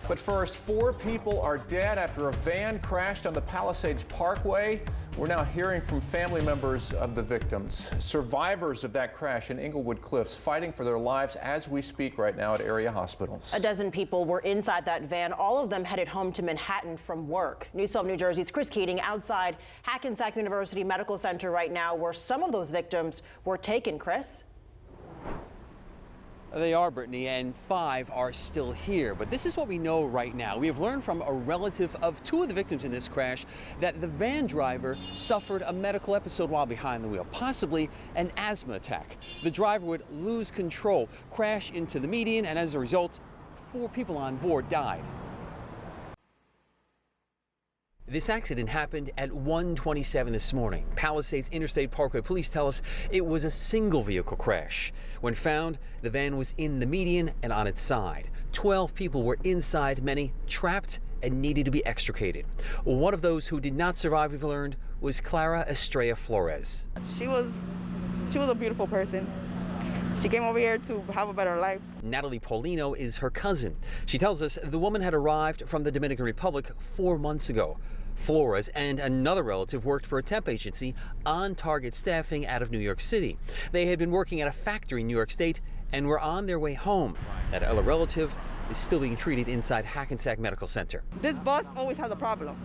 But first, 4 people are dead after a van crashed on the Palisades Parkway. We're now hearing from family members of the victims, survivors of that crash in Inglewood Cliffs, fighting for their lives as we speak right now at area hospitals. A dozen people were inside that van, all of them headed home to Manhattan from work. News 12 New Jersey's Chris Keating outside Hackensack University Medical Center right now, where some of those victims were taken. Chris? They are, Brittany, and 5 are still here. But this is what we know right now. We have learned from a relative of 2 of the victims in this crash that the van driver suffered a medical episode while behind the wheel, possibly an asthma attack. The driver would lose control, crash into the median, and as a result, 4 people on board died. This accident happened at 1:27 this morning. Palisades Interstate Parkway police tell us it was a single vehicle crash. When found, the van was in the median and on its side. 12 people were inside, many trapped and needed to be extricated. One of those who did not survive, we've learned, was Clara Estrella Flores. She was a beautiful person. She came over here to have a better life. Natalie Paulino is her cousin. She tells us the woman had arrived from the Dominican Republic 4 months ago. Flores and another relative worked for a temp agency on target staffing out of New York City. They had been working at a factory in New York State and were on their way home. That other relative is still being treated inside Hackensack Medical Center. This bus always has a problem.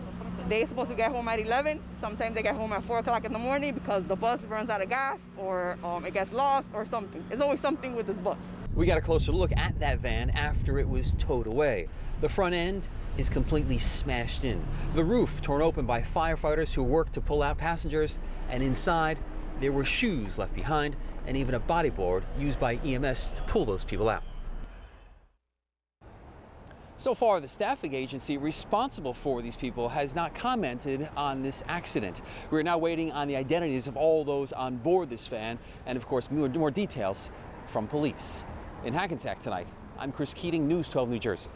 They're supposed to get home at 11. Sometimes they get home at 4 o'clock in the morning because the bus runs out of gas or it gets lost or something. There's always something with this bus. We got a closer look at that van after it was towed away. The front end is completely smashed in. The roof torn open by firefighters who worked to pull out passengers, and inside there were shoes left behind and even a bodyboard used by EMS to pull those people out. So far, the staffing agency responsible for these people has not commented on this accident. We're now waiting on the identities of all those on board this van and, of course, more details from police. In Hackensack tonight, I'm Chris Keating, News 12 New Jersey.